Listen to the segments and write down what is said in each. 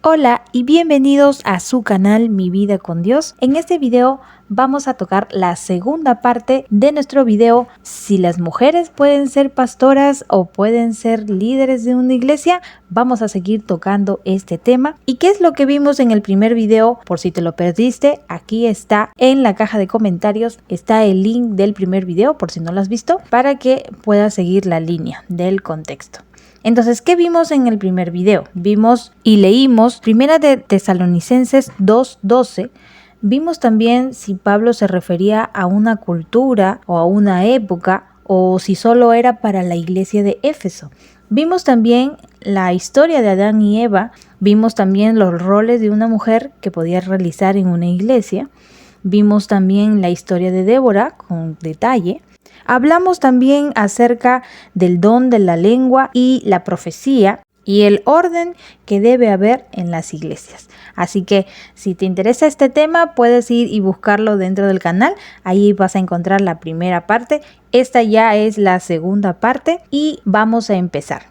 Hola y bienvenidos a su canal Mi Vida con Dios. En este video vamos a tocar la segunda parte de nuestro video si las mujeres pueden ser pastoras o pueden ser líderes de una iglesia. Vamos a seguir tocando este tema. ¿Y qué es lo que vimos en el primer video? Por si te lo perdiste, aquí está en la caja de comentarios, está el link del primer video por si no lo has visto, para que puedas seguir la línea del contexto. Entonces, ¿qué vimos en el primer video? Vimos y leímos Primera de Tesalonicenses 2:12. Vimos también si Pablo se refería a una cultura o a una época o si solo era para la iglesia de Éfeso. Vimos también la historia de Adán y Eva. Vimos también los roles de una mujer que podía realizar en una iglesia. Vimos también la historia de Débora con detalle. Hablamos también acerca del don de la lengua y la profecía y el orden que debe haber en las iglesias. Así que si te interesa este tema, puedes ir y buscarlo dentro del canal. Ahí vas a encontrar la primera parte. Esta ya es la segunda parte y vamos a empezar.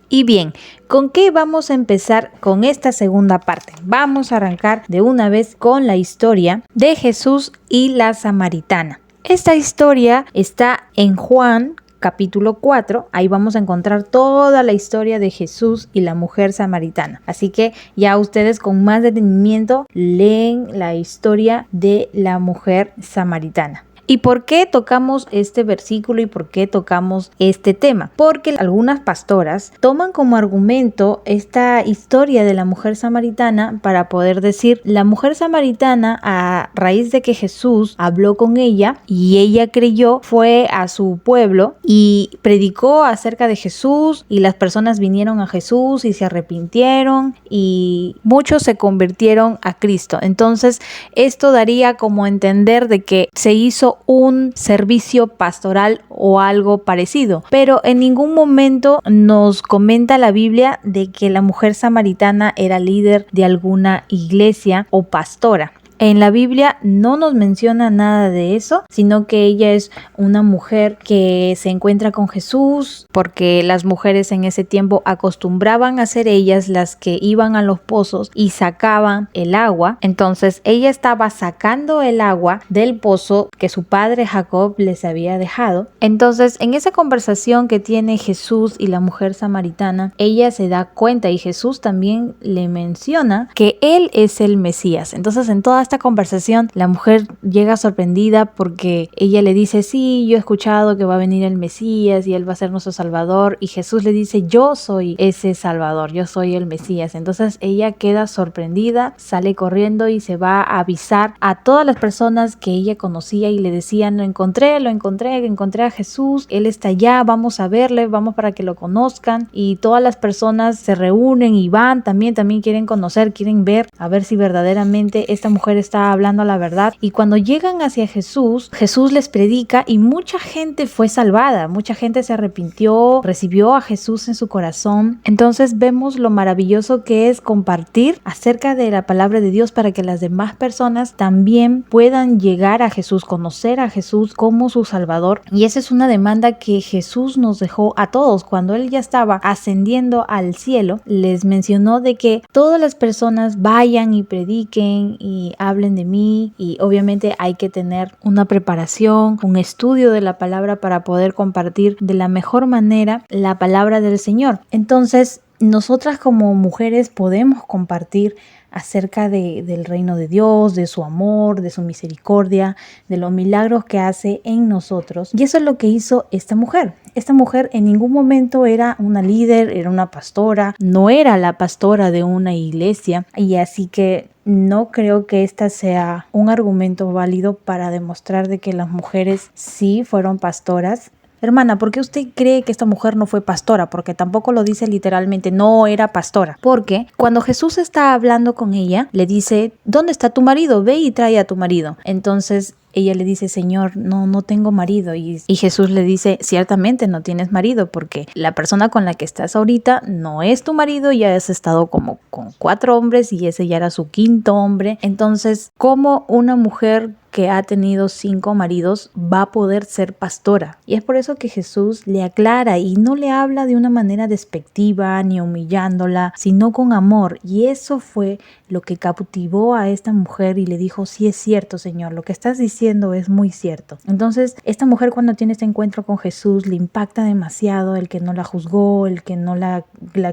Y bien, ¿con qué vamos a empezar con esta segunda parte? Vamos a arrancar de una vez con la historia de Jesús y la samaritana. Esta historia está en Juan capítulo 4, ahí vamos a encontrar toda la historia de Jesús y la mujer samaritana. Así que ya ustedes con más detenimiento leen la historia de la mujer samaritana. ¿Y por qué tocamos este versículo y por qué tocamos este tema? Porque algunas pastoras toman como argumento esta historia de la mujer samaritana para poder decir, la mujer samaritana, a raíz de que Jesús habló con ella y ella creyó, fue a su pueblo y predicó acerca de Jesús y las personas vinieron a Jesús y se arrepintieron y muchos se convirtieron a Cristo. Entonces esto daría como a entender de que se hizo un servicio pastoral o algo parecido, pero en ningún momento nos comenta la Biblia de que la mujer samaritana era líder de alguna iglesia o pastora. En la Biblia no nos menciona nada de eso, sino que ella es una mujer que se encuentra con Jesús, porque las mujeres en ese tiempo acostumbraban a ser ellas las que iban a los pozos y sacaban el agua. Entonces ella estaba sacando el agua del pozo que su padre Jacob les había dejado. Entonces en esa conversación que tiene Jesús y la mujer samaritana, ella se da cuenta y Jesús también le menciona que él es el Mesías. Entonces en toda esta conversación la mujer llega sorprendida porque ella le dice, sí, yo he escuchado que va a venir el Mesías y él va a ser nuestro Salvador, y Jesús le dice, yo soy ese Salvador, yo soy el Mesías. Entonces ella queda sorprendida, sale corriendo y se va a avisar a todas las personas que ella conocía y le decían, lo encontré a Jesús, él está allá, vamos a verle, vamos para que lo conozcan. Y todas las personas se reúnen y van, también quieren conocer, quieren ver, a ver si verdaderamente esta mujer está hablando la verdad. Y cuando llegan hacia Jesús, Jesús les predica y mucha gente fue salvada, mucha gente se arrepintió, recibió a Jesús en su corazón. Entonces vemos lo maravilloso que es compartir acerca de la palabra de Dios para que las demás personas también puedan llegar a Jesús, conocer a Jesús como su Salvador. Y esa es una demanda que Jesús nos dejó a todos. Cuando él ya estaba ascendiendo al cielo, les mencionó de que todas las personas vayan y prediquen y hablen de mí, y obviamente hay que tener una preparación, un estudio de la palabra para poder compartir de la mejor manera la palabra del Señor. Entonces, nosotras como mujeres podemos compartir acerca del reino de Dios, de su amor, de su misericordia, de los milagros que hace en nosotros. Y eso es lo que hizo esta mujer. Esta mujer en ningún momento era una líder, era una pastora, no era la pastora de una iglesia, y así que no creo que esta sea un argumento válido para demostrar de que las mujeres sí fueron pastoras. Hermana, ¿por qué usted cree que esta mujer no fue pastora? Porque tampoco lo dice literalmente, no era pastora. Porque cuando Jesús está hablando con ella, le dice, ¿dónde está tu marido? Ve y trae a tu marido. Entonces ella le dice, Señor, no tengo marido. Y Jesús le dice, ciertamente no tienes marido, porque la persona con la que estás ahorita no es tu marido, ya has estado como con 4 hombres y ese ya era su 5.º hombre. Entonces, ¿cómo una mujer que ha tenido 5 maridos va a poder ser pastora. Y es por eso que Jesús le aclara y no le habla de una manera despectiva ni humillándola, sino con amor. Y eso fue lo que cautivó a esta mujer y le dijo: sí, es cierto, Señor, lo que estás diciendo es muy cierto. Entonces, esta mujer, cuando tiene este encuentro con Jesús, le impacta demasiado el que no la juzgó, el que no la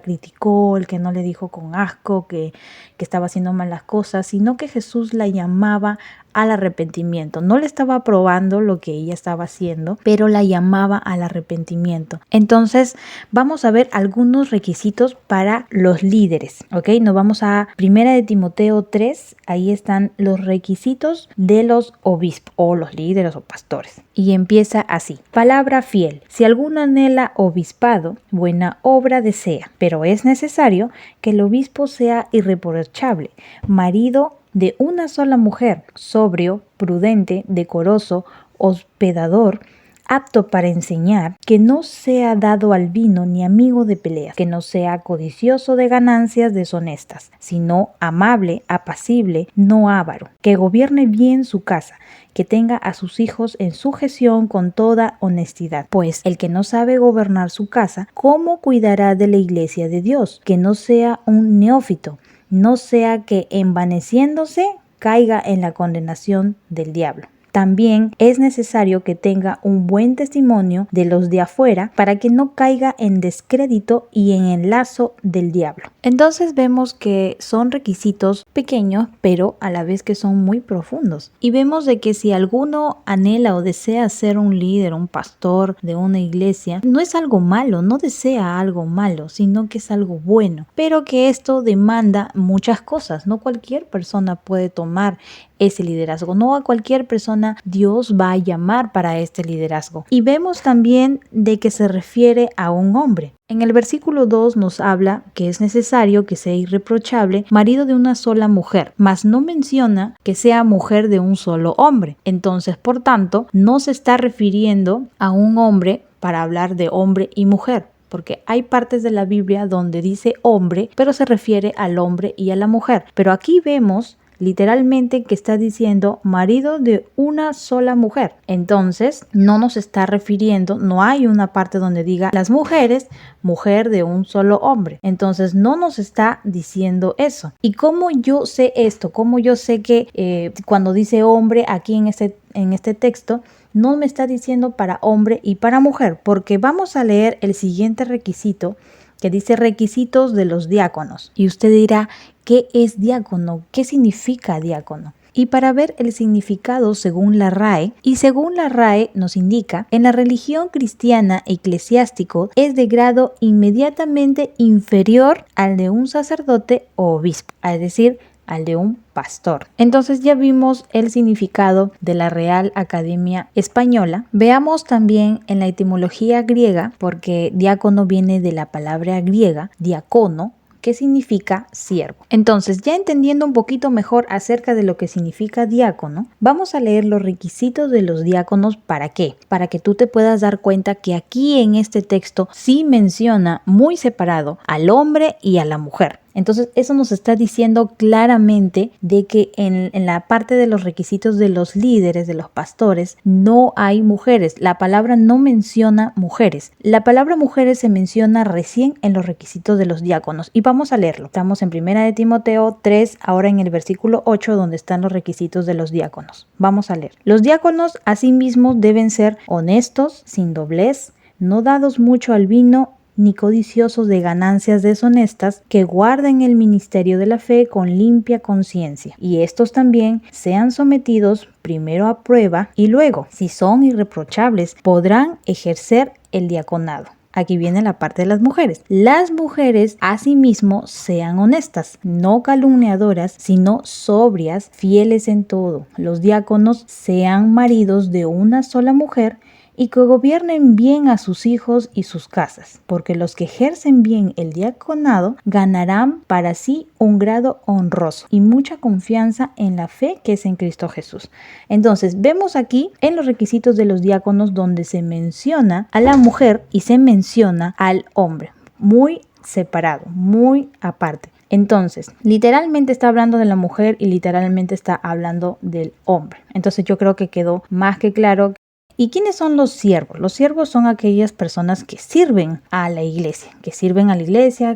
criticó, el que no le dijo con asco que estaba haciendo malas cosas, sino que Jesús la llamaba al arrepentimiento. No le estaba aprobando lo que ella estaba haciendo, pero la llamaba al arrepentimiento. Entonces, vamos a ver algunos requisitos para los líderes, ¿ok? Nos vamos a 1 de Timoteo 3, ahí están los requisitos de los obispos o los líderes o pastores. Y empieza así: palabra fiel. Si alguno anhela obispado, buena obra desea, pero es necesario que el obispo sea irreprochable, marido de una sola mujer, sobrio, prudente, decoroso, hospedador, apto para enseñar, que no sea dado al vino ni amigo de peleas, que no sea codicioso de ganancias deshonestas, sino amable, apacible, no avaro, que gobierne bien su casa, que tenga a sus hijos en sujeción con toda honestidad. Pues el que no sabe gobernar su casa, ¿cómo cuidará de la iglesia de Dios? Que no sea un neófito, no sea que envaneciéndose caiga en la condenación del diablo. También es necesario que tenga un buen testimonio de los de afuera para que no caiga en descrédito y en el lazo del diablo. Entonces vemos que son requisitos pequeños, pero a la vez que son muy profundos. Y vemos de que si alguno anhela o desea ser un líder, un pastor de una iglesia, no es algo malo, no desea algo malo, sino que es algo bueno. Pero que esto demanda muchas cosas. No cualquier persona puede tomar ese liderazgo. No a cualquier persona Dios va a llamar para este liderazgo. Y vemos también de que se refiere a un hombre. En el versículo 2 nos habla que es necesario que sea irreprochable, marido de una sola mujer, mas no menciona que sea mujer de un solo hombre. Entonces, por tanto, no se está refiriendo a un hombre para hablar de hombre y mujer, porque hay partes de la Biblia donde dice hombre, pero se refiere al hombre y a la mujer. Pero aquí vemos literalmente que está diciendo marido de una sola mujer. Entonces no nos está refiriendo, no hay una parte donde diga las mujeres, mujer de un solo hombre. Entonces no nos está diciendo eso. ¿Y cómo yo sé esto? ¿Cómo yo sé que cuando dice hombre aquí en este texto no me está diciendo para hombre y para mujer? Porque vamos a leer el siguiente requisito, que dice requisitos de los diáconos. Y usted dirá, ¿qué es diácono? ¿Qué significa diácono? Y para ver el significado según la RAE, y según la RAE nos indica, en la religión cristiana eclesiástico es de grado inmediatamente inferior al de un sacerdote o obispo, es decir, al de un pastor. Entonces ya vimos el significado de la Real Academia Española. Veamos también en la etimología griega, porque diácono viene de la palabra griega, diacono, que significa siervo. Entonces, ya entendiendo un poquito mejor acerca de lo que significa diácono, vamos a leer los requisitos de los diáconos. ¿Para qué? Para que tú te puedas dar cuenta que aquí en este texto sí menciona muy separado al hombre y a la mujer. Entonces eso nos está diciendo claramente de que en la parte de los requisitos de los líderes, de los pastores, no hay mujeres. La palabra no menciona mujeres. La palabra mujeres se menciona recién en los requisitos de los diáconos. Y vamos a leerlo. Estamos en 1 de Timoteo 3, ahora en el versículo 8, donde están los requisitos de los diáconos. Vamos a leer. Los diáconos asimismo deben ser honestos, sin doblez, no dados mucho al vino, ni codiciosos de ganancias deshonestas, que guarden el ministerio de la fe con limpia conciencia. Y estos también sean sometidos primero a prueba y luego, si son irreprochables, podrán ejercer el diaconado. Aquí viene la parte de las mujeres. Las mujeres asimismo sean honestas, no calumniadoras, sino sobrias, fieles en todo. Los diáconos sean maridos de una sola mujer, y que gobiernen bien a sus hijos y sus casas, porque los que ejercen bien el diaconado ganarán para sí un grado honroso y mucha confianza en la fe que es en Cristo Jesús. Entonces vemos aquí en los requisitos de los diáconos donde se menciona a la mujer y se menciona al hombre, muy separado, muy aparte. Entonces, literalmente está hablando de la mujer y literalmente está hablando del hombre. Entonces yo creo que quedó más que claro. ¿Y quiénes son los siervos? Los siervos son aquellas personas que sirven a la iglesia,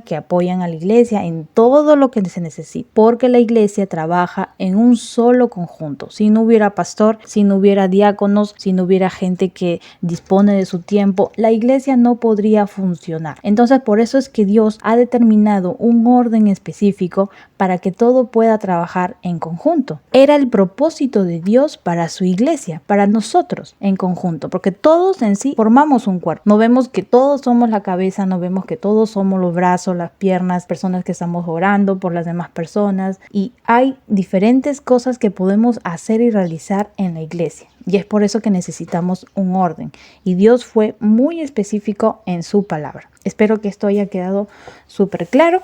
que apoyan a la iglesia en todo lo que se necesita, porque la iglesia trabaja en un solo conjunto. Si no hubiera pastor, si no hubiera diáconos, si no hubiera gente que dispone de su tiempo, la iglesia no podría funcionar. Entonces, por eso es que Dios ha determinado un orden específico para que todo pueda trabajar en conjunto. Era el propósito de Dios para su iglesia, para nosotros en conjunto, porque todos en sí formamos un cuerpo. No vemos que todos somos la cabeza, no vemos que todos somos los brazos, las piernas, personas que estamos orando por las demás personas, y hay diferentes cosas que podemos hacer y realizar en la iglesia. Y es por eso que necesitamos un orden. Y Dios fue muy específico en su palabra. Espero que esto haya quedado súper claro.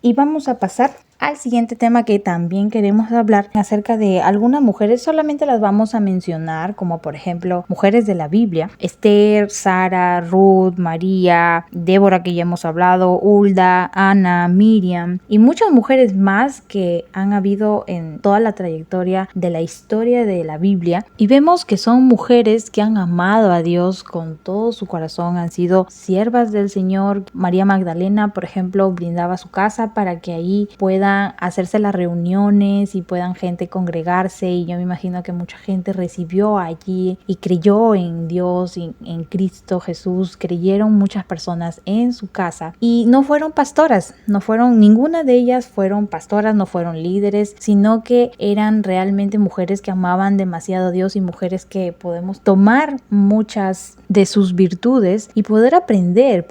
Y vamos a pasar al siguiente tema que también queremos hablar acerca de algunas mujeres. Solamente las vamos a mencionar como por ejemplo mujeres de la Biblia: Esther, Sara, Ruth, María, Débora, que ya hemos hablado, Hulda, Ana, Miriam y muchas mujeres más que han habido en toda la trayectoria de la historia de la Biblia, y vemos que son mujeres que han amado a Dios con todo su corazón, han sido siervas del Señor. María Magdalena, por ejemplo, brindaba su casa para que ahí puedan hacerse las reuniones y puedan gente congregarse, y yo me imagino que mucha gente recibió allí y creyó en Dios, en Cristo Jesús. Creyeron muchas personas en su casa y no fueron pastoras, ninguna de ellas fueron pastoras, no fueron líderes, sino que eran realmente mujeres que amaban demasiado a Dios y mujeres que podemos tomar muchas de sus virtudes y poder aprender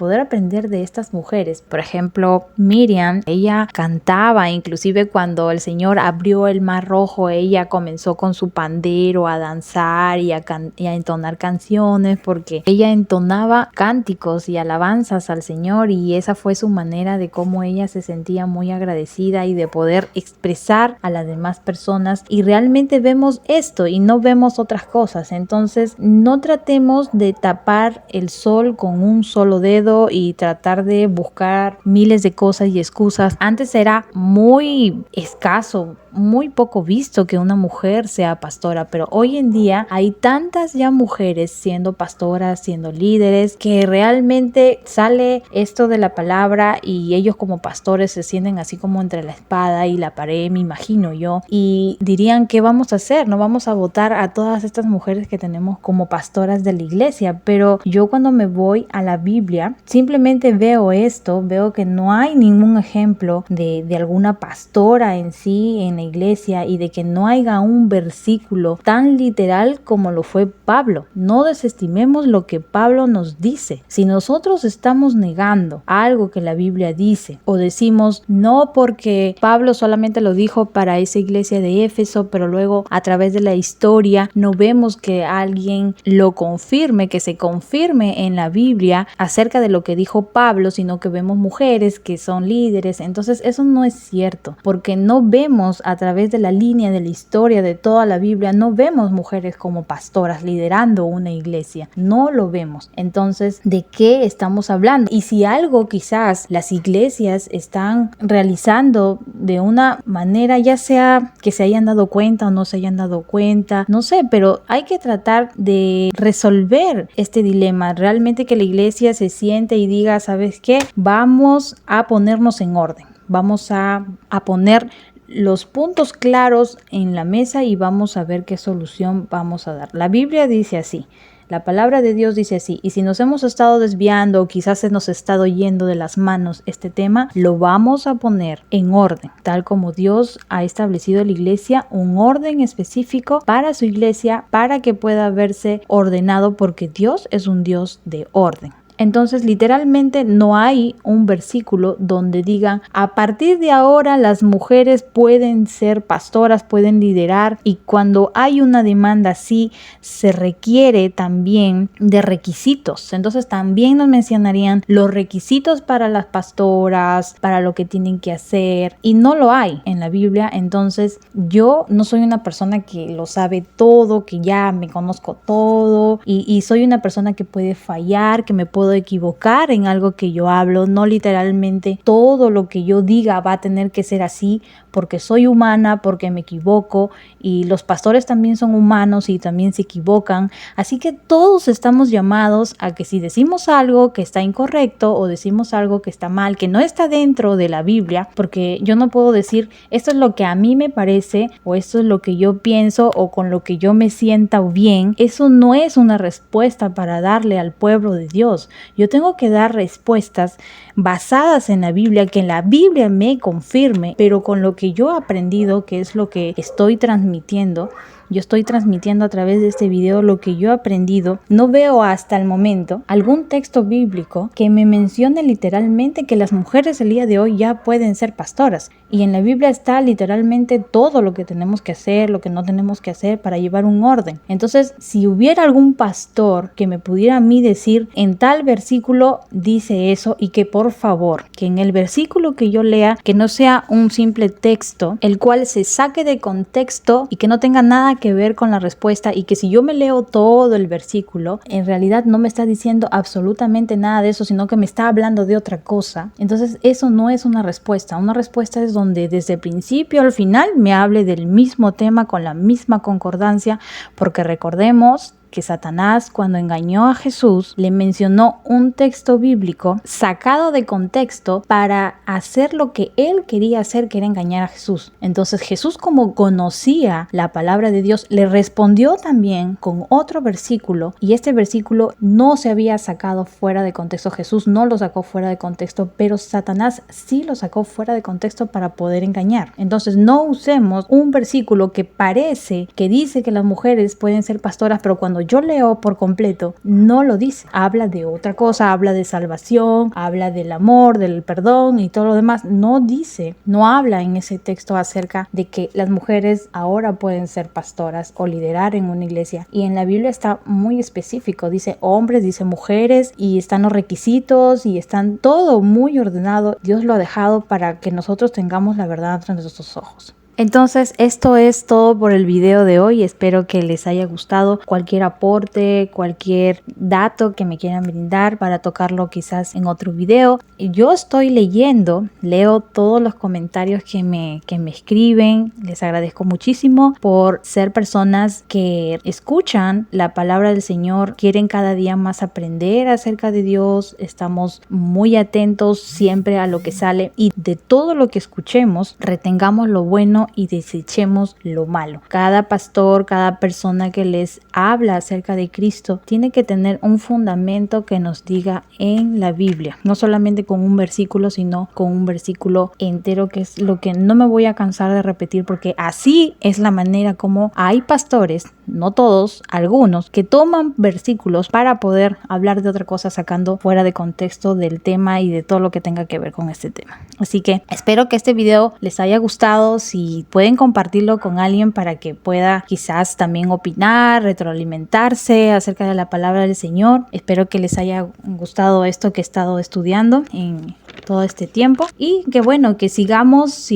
de estas mujeres. Por ejemplo, Miriam, ella cantaba, inclusive cuando el Señor abrió el mar rojo, ella comenzó con su pandero a danzar y a entonar canciones, porque ella entonaba cánticos y alabanzas al Señor, y esa fue su manera de cómo ella se sentía muy agradecida y de poder expresar a las demás personas. Y realmente vemos esto y no vemos otras cosas. Entonces no tratemos de tapar el sol con un solo dedo y tratar de buscar miles de cosas y excusas. Antes era muy escaso, muy poco visto que una mujer sea pastora, pero hoy en día hay tantas ya mujeres siendo pastoras, siendo líderes, que realmente sale esto de la palabra y ellos como pastores se sienten así como entre la espada y la pared, me imagino yo, y dirían: ¿qué vamos a hacer? No vamos a votar a todas estas mujeres que tenemos como pastoras de la iglesia. Pero yo, cuando me voy a la Biblia, simplemente veo esto, veo que no hay ningún ejemplo de alguna pastora en sí en la iglesia, y de que no haya un versículo tan literal como lo fue Pablo. No desestimemos lo que Pablo nos dice. Si nosotros estamos negando algo que la Biblia dice, o decimos no porque Pablo solamente lo dijo para esa iglesia de Éfeso, pero luego a través de la historia no vemos que alguien lo confirme, que se confirme en la Biblia acerca de lo que dijo Pablo, sino que vemos mujeres que son líderes, entonces eso no es cierto, porque no vemos a través de la línea de la historia de toda la Biblia, no vemos mujeres como pastoras liderando una iglesia, no lo vemos. Entonces, ¿de qué estamos hablando? Y si algo quizás las iglesias están realizando de una manera, ya sea que se hayan dado cuenta o no se hayan dado cuenta, no sé, pero hay que tratar de resolver este dilema, realmente que la iglesia se siente y diga: ¿sabes qué? Vamos a ponernos en orden, vamos a poner los puntos claros en la mesa y vamos a ver qué solución vamos a dar. La Biblia dice así, la palabra de Dios dice así, y si nos hemos estado desviando o quizás se nos ha estado yendo de las manos este tema, lo vamos a poner en orden, tal como Dios ha establecido en la iglesia, un orden específico para su iglesia, para que pueda verse ordenado, porque Dios es un Dios de orden. Entonces, literalmente no hay un versículo donde digan: a partir de ahora las mujeres pueden ser pastoras, pueden liderar, y cuando hay una demanda así, se requiere también de requisitos. Entonces también nos mencionarían los requisitos para las pastoras, para lo que tienen que hacer, y no lo hay en la Biblia. Entonces yo no soy una persona que lo sabe todo, que ya me conozco todo, y soy una persona que puede fallar, que me puedo puedo equivocar en algo que yo hablo, no literalmente todo lo que yo diga va a tener que ser así porque soy humana, porque me equivoco, y los pastores también son humanos y también se equivocan. Así que todos estamos llamados a que si decimos algo que está incorrecto o decimos algo que está mal, que no está dentro de la Biblia, porque yo no puedo decir esto es lo que a mí me parece o esto es lo que yo pienso o con lo que yo me sienta bien, eso no es una respuesta para darle al pueblo de Dios. Yo tengo que dar respuestas basadas en la Biblia, que en la Biblia me confirme, pero con lo que yo he aprendido, que es lo que estoy transmitiendo. Yo estoy transmitiendo a través de este video lo que yo he aprendido. No veo hasta el momento algún texto bíblico que me mencione literalmente que las mujeres el día de hoy ya pueden ser pastoras. Y en la Biblia está literalmente todo lo que tenemos que hacer, lo que no tenemos que hacer para llevar un orden. Entonces, si hubiera algún pastor que me pudiera a mí decir en tal versículo dice eso, y que por favor, que en el versículo que yo lea, que no sea un simple texto, el cual se saque de contexto y que no tenga nada que ver con la respuesta, y que si yo me leo todo el versículo, en realidad no me está diciendo absolutamente nada de eso, sino que me está hablando de otra cosa. Entonces eso no es una respuesta. Una respuesta es donde desde el principio al final me hable del mismo tema con la misma concordancia, porque recordemos que Satanás, cuando engañó a Jesús, le mencionó un texto bíblico sacado de contexto para hacer lo que él quería hacer, que era engañar a Jesús. Entonces Jesús, como conocía la palabra de Dios, le respondió también con otro versículo, y este versículo no se había sacado fuera de contexto. Jesús no lo sacó fuera de contexto, pero Satanás sí lo sacó fuera de contexto para poder engañar. Entonces no usemos un versículo que parece que dice que las mujeres pueden ser pastoras, pero cuando yo leo por completo, no lo dice. Habla de otra cosa, habla de salvación, habla del amor, del perdón y todo lo demás. No dice, no habla en ese texto acerca de que las mujeres ahora pueden ser pastoras o liderar en una iglesia. Y en la Biblia está muy específico, dice hombres, dice mujeres, y están los requisitos y están todo muy ordenado. Dios lo ha dejado para que nosotros tengamos la verdad ante nuestros ojos. Entonces esto es todo por el video de hoy. Espero que les haya gustado. Cualquier aporte, cualquier dato que me quieran brindar para tocarlo quizás en otro video. Yo estoy leo todos los comentarios que me escriben. Les agradezco muchísimo por ser personas que escuchan la palabra del Señor, quieren cada día más aprender acerca de Dios. Estamos muy atentos siempre a lo que sale, y de todo lo que escuchemos retengamos lo bueno y desechemos lo malo. Cada pastor, cada persona que les habla acerca de Cristo tiene que tener un fundamento que nos diga en la Biblia, no solamente con un versículo, sino con un versículo entero, que es lo que no me voy a cansar de repetir, porque así es la manera como hay pastores, no todos, algunos, que toman versículos para poder hablar de otra cosa, sacando fuera de contexto del tema y de todo lo que tenga que ver con este tema. Así que espero que este video les haya gustado. Si pueden compartirlo con alguien para que pueda quizás también opinar, retroalimentarse acerca de la palabra del Señor. Espero que les haya gustado esto que he estado estudiando en todo este tiempo, y que bueno, que sigamos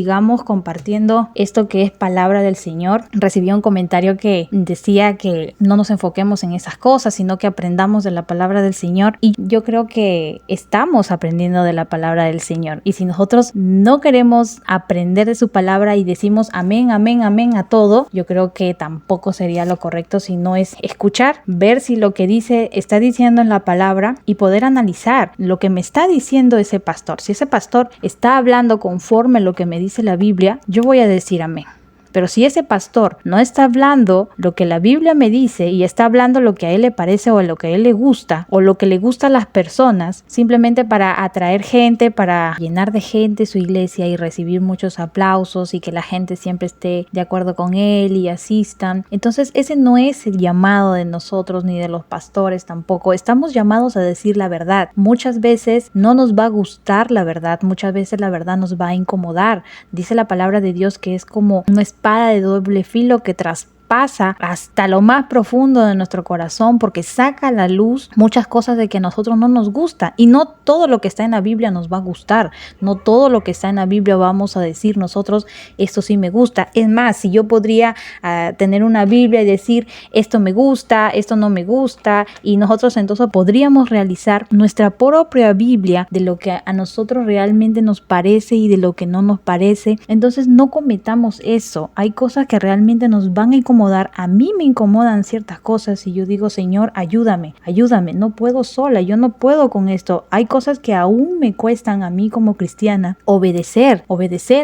compartiendo esto que es palabra del Señor. Recibí un comentario que decía que no nos enfoquemos en esas cosas, sino que aprendamos de la palabra del Señor, y yo creo que estamos aprendiendo de la palabra del Señor. Y si nosotros no queremos aprender de su palabra y decimos amén, amén, amén a todo, yo creo que tampoco sería lo correcto, sino es escuchar, ver si lo que dice está diciendo en la palabra y poder analizar lo que me está diciendo ese pastor. Si ese pastor está hablando conforme a lo que me dice la Biblia, yo voy a decir amén. Pero si ese pastor no está hablando lo que la Biblia me dice y está hablando lo que a él le parece o lo que a él le gusta o lo que le gusta a las personas, simplemente para atraer gente, para llenar de gente su iglesia y recibir muchos aplausos y que la gente siempre esté de acuerdo con él y asistan, entonces ese no es el llamado de nosotros ni de los pastores tampoco. Estamos llamados a decir la verdad. Muchas veces no nos va a gustar la verdad, muchas veces la verdad nos va a incomodar. Dice la palabra de Dios que es como una espada de doble filo que traspasa traspasa hasta lo más profundo de nuestro corazón, porque saca a la luz muchas cosas de que a nosotros no nos gusta. Y no todo lo que está en la Biblia nos va a gustar, no todo lo que está en la Biblia vamos a decir nosotros, esto sí me gusta. Es más, si yo podría tener una Biblia y decir, esto me gusta, esto no me gusta, y nosotros entonces podríamos realizar nuestra propia Biblia de lo que a nosotros realmente nos parece y de lo que no nos parece. Entonces no cometamos eso. Hay cosas que realmente nos van a incomodar. A mí me incomodan ciertas cosas y yo digo, Señor, ayúdame, no puedo sola, yo no puedo con esto. Hay cosas que aún me cuestan a mí como cristiana obedecer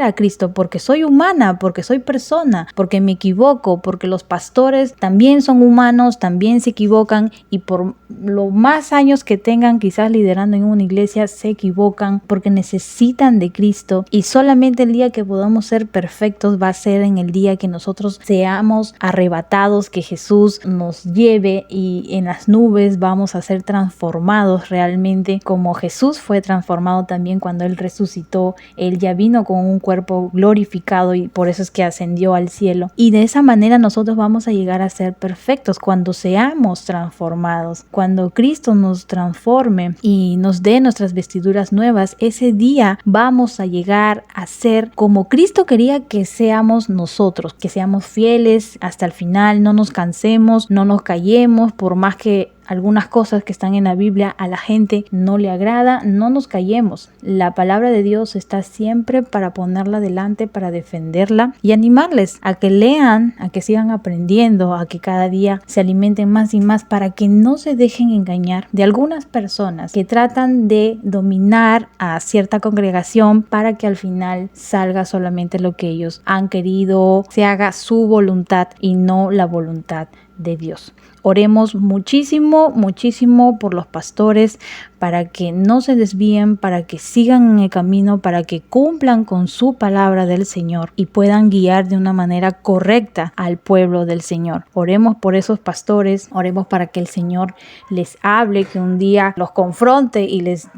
a Cristo, porque soy humana, porque soy persona, porque me equivoco, porque los pastores también son humanos, también se equivocan, y por lo más años que tengan quizás liderando en una iglesia se equivocan porque necesitan de Cristo, y solamente el día que podamos ser perfectos va a ser en el día que nosotros seamos arrebatados, que Jesús nos lleve y en las nubes vamos a ser transformados realmente como Jesús fue transformado también cuando Él resucitó. Él ya vino con un cuerpo glorificado y por eso es que ascendió al cielo, y de esa manera nosotros vamos a llegar a ser perfectos cuando seamos transformados. Cuando Cristo nos transforme y nos dé nuestras vestiduras nuevas, ese día vamos a llegar a ser como Cristo quería que seamos nosotros, que seamos fieles hasta el final, no nos cansemos, no nos callemos, por más que algunas cosas que están en la Biblia a la gente no le agrada, no nos callemos. La palabra de Dios está siempre para ponerla delante, para defenderla y animarles a que lean, a que sigan aprendiendo, a que cada día se alimenten más y más, para que no se dejen engañar de algunas personas que tratan de dominar a cierta congregación para que al final salga solamente lo que ellos han querido, se haga su voluntad y no la voluntad de Dios. Oremos muchísimo por los pastores, para que no se desvíen, para que sigan en el camino, para que cumplan con su palabra del Señor y puedan guiar de una manera correcta al pueblo del Señor. Oremos por esos pastores, oremos para que el Señor les hable, que un día los confronte y les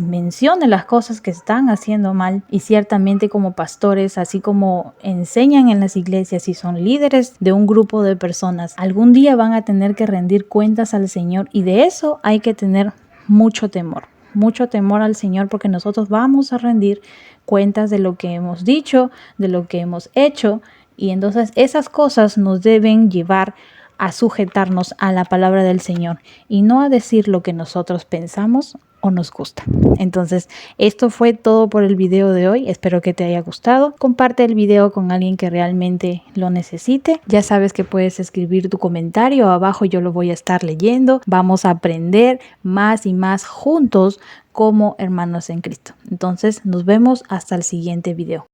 mencione las cosas que están haciendo mal. Y ciertamente como pastores, así como enseñan en las iglesias y son líderes de un grupo de personas, algún día van a tener que rendir cuentas al Señor, y de eso hay que tener mucho temor al Señor, porque nosotros vamos a rendir cuentas de lo que hemos dicho, de lo que hemos hecho, y entonces esas cosas nos deben llevar a sujetarnos a la palabra del Señor y no a decir lo que nosotros pensamos o nos gusta. Entonces, esto fue todo por el video de hoy. Espero que te haya gustado. Comparte el video con alguien que realmente lo necesite. Ya sabes que puedes escribir tu comentario abajo, yo lo voy a estar leyendo. Vamos a aprender más y más juntos como hermanos en Cristo. Entonces, nos vemos hasta el siguiente video.